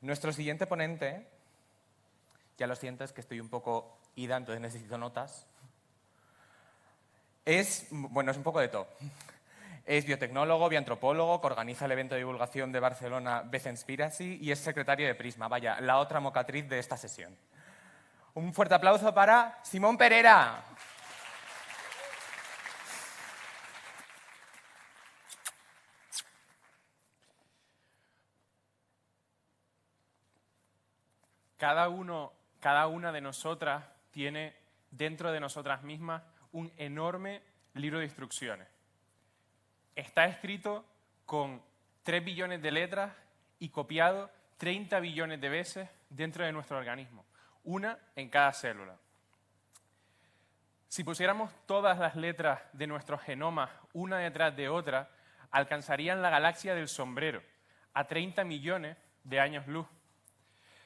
Nuestro siguiente ponente, ya lo siento, es que estoy un poco ida, entonces necesito notas. Es un poco de todo. Es biotecnólogo, bioantropólogo, que organiza el evento de divulgación de Barcelona Becenspiracy y es secretario de Prisma, vaya, la otra mocatriz de esta sesión. Un fuerte aplauso para Simón Pereira. Cada una de nosotras tiene dentro de nosotras mismas un enorme libro de instrucciones. Está escrito con 3 billones de letras y copiado 30 billones de veces dentro de nuestro organismo, una en cada célula. Si pusiéramos todas las letras de nuestros genomas una detrás de otra, alcanzarían la galaxia del sombrero, a 30 millones de años luz.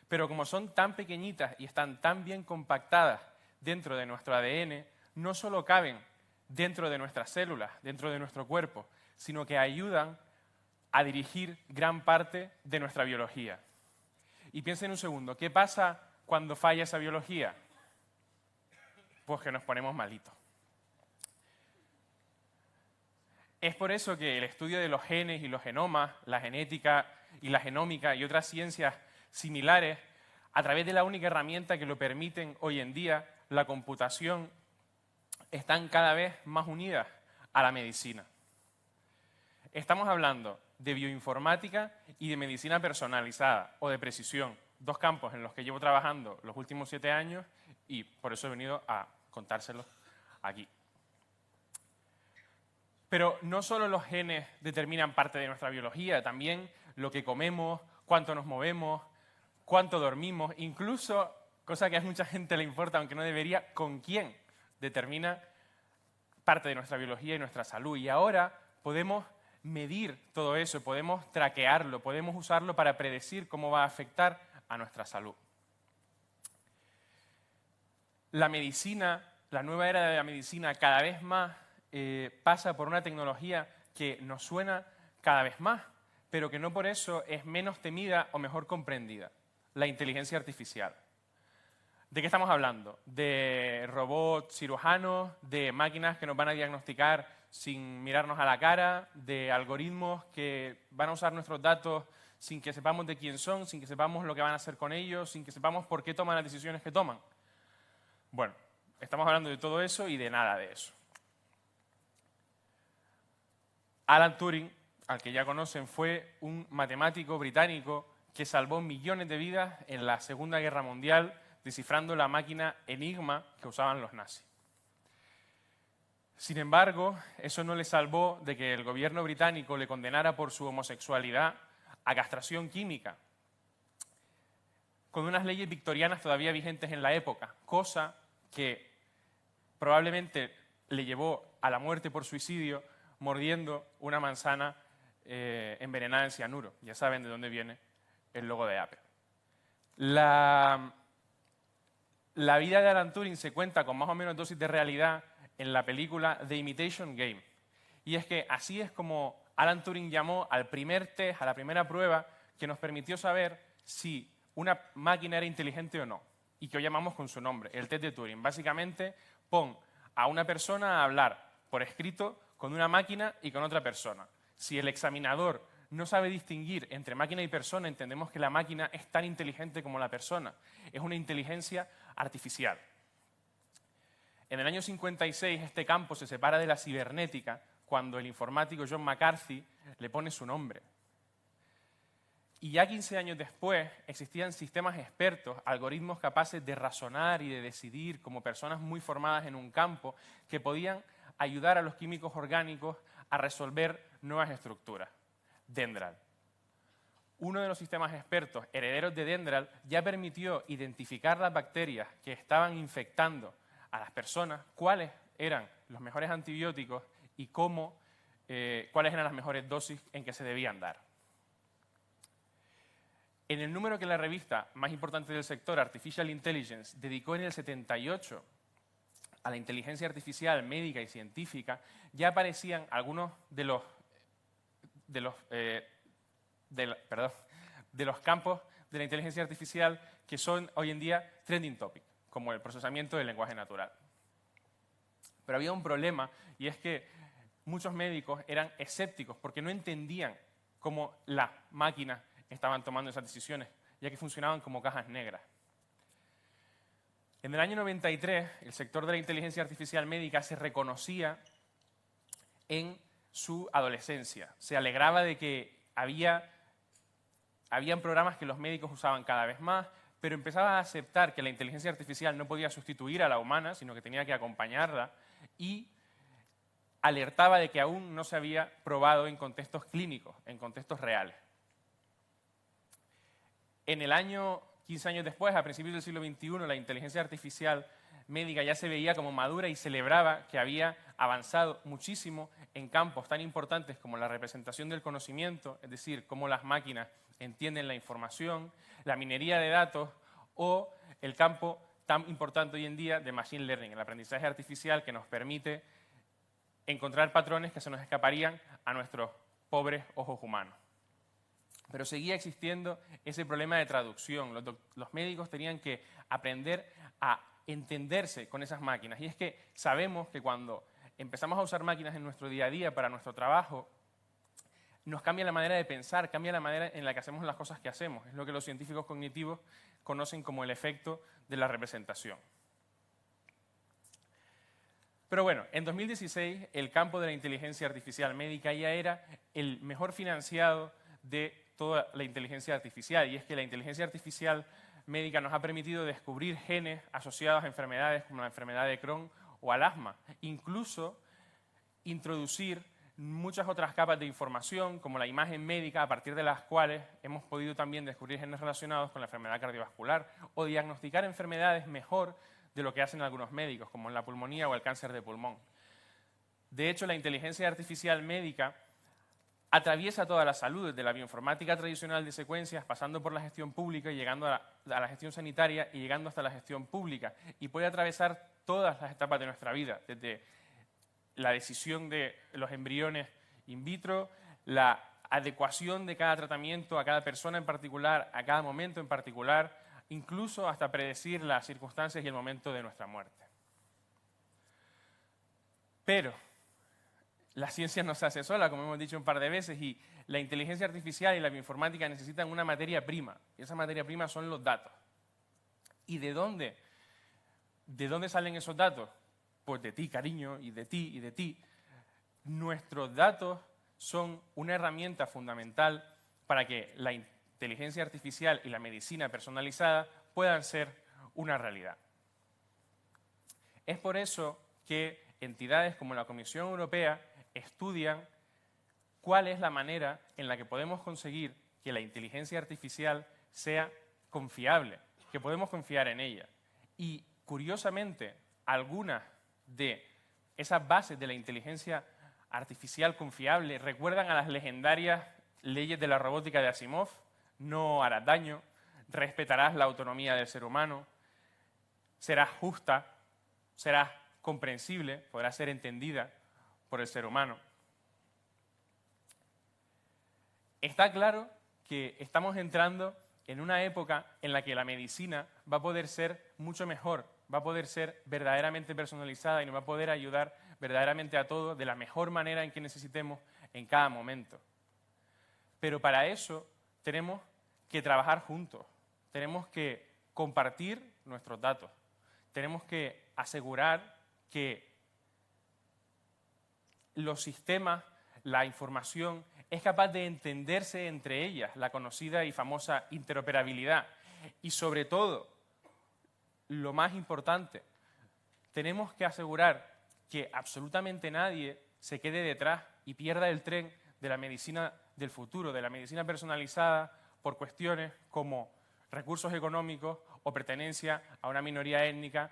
Pero como son tan pequeñitas y están tan bien compactadas dentro de nuestro ADN, no solo caben dentro de nuestras células, dentro de nuestro cuerpo, sino que ayudan a dirigir gran parte de nuestra biología. Y piensen un segundo, ¿qué pasa cuando falla esa biología? Pues que nos ponemos malitos. Es por eso que el estudio de los genes y los genomas, la genética y la genómica y otras ciencias similares, a través de la única herramienta que lo permiten hoy en día, la computación, están cada vez más unidas a la medicina. Estamos hablando de bioinformática y de medicina personalizada o de precisión, dos campos en los que llevo trabajando los últimos 7 años y por eso he venido a contárselos aquí. Pero no solo los genes determinan parte de nuestra biología, también lo que comemos, cuánto nos movemos, cuánto dormimos, incluso, cosa que a mucha gente le importa, aunque no debería, con quién determina parte de nuestra biología y nuestra salud. Y ahora podemos medir todo eso, podemos traquearlo, podemos usarlo para predecir cómo va a afectar a nuestra salud. La medicina, la nueva era de la medicina, cada vez más pasa por una tecnología que nos suena cada vez más, pero que no por eso es menos temida o mejor comprendida: la inteligencia artificial. ¿De qué estamos hablando? De robots cirujanos, de máquinas que nos van a diagnosticar sin mirarnos a la cara, de algoritmos que van a usar nuestros datos sin que sepamos de quién son, sin que sepamos lo que van a hacer con ellos, sin que sepamos por qué toman las decisiones que toman. Bueno, estamos hablando de todo eso y de nada de eso. Alan Turing, al que ya conocen, fue un matemático británico que salvó millones de vidas en la Segunda Guerra Mundial descifrando la máquina Enigma que usaban los nazis. Sin embargo, eso no le salvó de que el gobierno británico le condenara por su homosexualidad a castración química, con unas leyes victorianas todavía vigentes en la época, cosa que probablemente le llevó a la muerte por suicidio mordiendo una manzana envenenada en cianuro. Ya saben de dónde viene el logo de Apple. La vida de Alan Turing se cuenta con más o menos dosis de realidad en la película The Imitation Game. Y es que así es como Alan Turing llamó al primer test, a la primera prueba que nos permitió saber si una máquina era inteligente o no, y que hoy llamamos con su nombre, el test de Turing. Básicamente, pon a una persona a hablar por escrito con una máquina y con otra persona. Si el examinador no sabe distinguir entre máquina y persona, entendemos que la máquina es tan inteligente como la persona. Es una inteligencia artificial. En el año 56 este campo se separa de la cibernética cuando el informático John McCarthy le pone su nombre. Y ya 15 años después existían sistemas expertos, algoritmos capaces de razonar y de decidir como personas muy formadas en un campo que podían ayudar a los químicos orgánicos a resolver nuevas estructuras. Dendral. Uno de los sistemas expertos herederos de Dendral ya permitió identificar las bacterias que estaban infectando a las personas, cuáles eran los mejores antibióticos y cuáles eran las mejores dosis en que se debían dar. En el número que la revista más importante del sector, Artificial Intelligence, dedicó en el 78 a la inteligencia artificial médica y científica, ya aparecían algunos de los campos de la inteligencia artificial que son hoy en día trending topic, como el procesamiento del lenguaje natural. Pero había un problema, y es que muchos médicos eran escépticos porque no entendían cómo las máquinas estaban tomando esas decisiones, ya que funcionaban como cajas negras. En el año 93, el sector de la inteligencia artificial médica se reconocía en su adolescencia. Se alegraba de que habían programas que los médicos usaban cada vez más, pero empezaba a aceptar que la inteligencia artificial no podía sustituir a la humana, sino que tenía que acompañarla, y alertaba de que aún no se había probado en contextos clínicos, en contextos reales. En el año 15 años después, a principios del siglo XXI, la inteligencia artificial médica ya se veía como madura y celebraba que había avanzado muchísimo en campos tan importantes como la representación del conocimiento, es decir, cómo las máquinas entienden la información, la minería de datos o el campo tan importante hoy en día de Machine Learning, el aprendizaje artificial que nos permite encontrar patrones que se nos escaparían a nuestros pobres ojos humanos. Pero seguía existiendo ese problema de traducción. Los médicos tenían que aprender a entenderse con esas máquinas. Y es que sabemos que cuando empezamos a usar máquinas en nuestro día a día para nuestro trabajo, nos cambia la manera de pensar, cambia la manera en la que hacemos las cosas que hacemos. Es lo que los científicos cognitivos conocen como el efecto de la representación. Pero bueno, en 2016 el campo de la inteligencia artificial médica ya era el mejor financiado de toda la inteligencia artificial, y es que la inteligencia artificial médica nos ha permitido descubrir genes asociados a enfermedades como la enfermedad de Crohn o al asma, incluso introducir muchas otras capas de información como la imagen médica, a partir de las cuales hemos podido también descubrir genes relacionados con la enfermedad cardiovascular o diagnosticar enfermedades mejor de lo que hacen algunos médicos, como en la pulmonía o el cáncer de pulmón. De hecho, la inteligencia artificial médica atraviesa toda la salud, desde la bioinformática tradicional de secuencias, pasando por la gestión pública y llegando a la gestión sanitaria y llegando hasta la gestión pública. Y puede atravesar todas las etapas de nuestra vida, desde la decisión de los embriones in vitro, la adecuación de cada tratamiento a cada persona en particular, a cada momento en particular, incluso hasta predecir las circunstancias y el momento de nuestra muerte. Pero la ciencia no se hace sola, como hemos dicho un par de veces, y la inteligencia artificial y la bioinformática necesitan una materia prima, y esa materia prima son los datos. ¿Y de dónde salen esos datos? Pues de ti, cariño, y de ti, y de ti. Nuestros datos son una herramienta fundamental para que la inteligencia artificial y la medicina personalizada puedan ser una realidad. Es por eso que entidades como la Comisión Europea estudian cuál es la manera en la que podemos conseguir que la inteligencia artificial sea confiable, que podemos confiar en ella. Y, curiosamente, algunas de esas bases de la inteligencia artificial confiable recuerdan a las legendarias leyes de la robótica de Asimov: no harás daño, respetarás la autonomía del ser humano, serás justa, serás comprensible, podrá ser entendida por el ser humano. Está claro que estamos entrando en una época en la que la medicina va a poder ser mucho mejor, va a poder ser verdaderamente personalizada y nos va a poder ayudar verdaderamente a todos de la mejor manera en que necesitemos en cada momento. Pero para eso tenemos que trabajar juntos, tenemos que compartir nuestros datos, tenemos que asegurar que los sistemas, la información, es capaz de entenderse entre ellas, la conocida y famosa interoperabilidad. Y sobre todo, lo más importante, tenemos que asegurar que absolutamente nadie se quede detrás y pierda el tren de la medicina del futuro, de la medicina personalizada, por cuestiones como recursos económicos o pertenencia a una minoría étnica,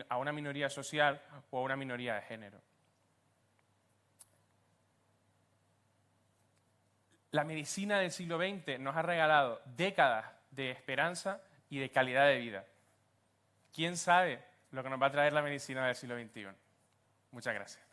a una minoría social o a una minoría de género. La medicina del siglo XX nos ha regalado décadas de esperanza y de calidad de vida. ¿Quién sabe lo que nos va a traer la medicina del siglo XXI? Muchas gracias.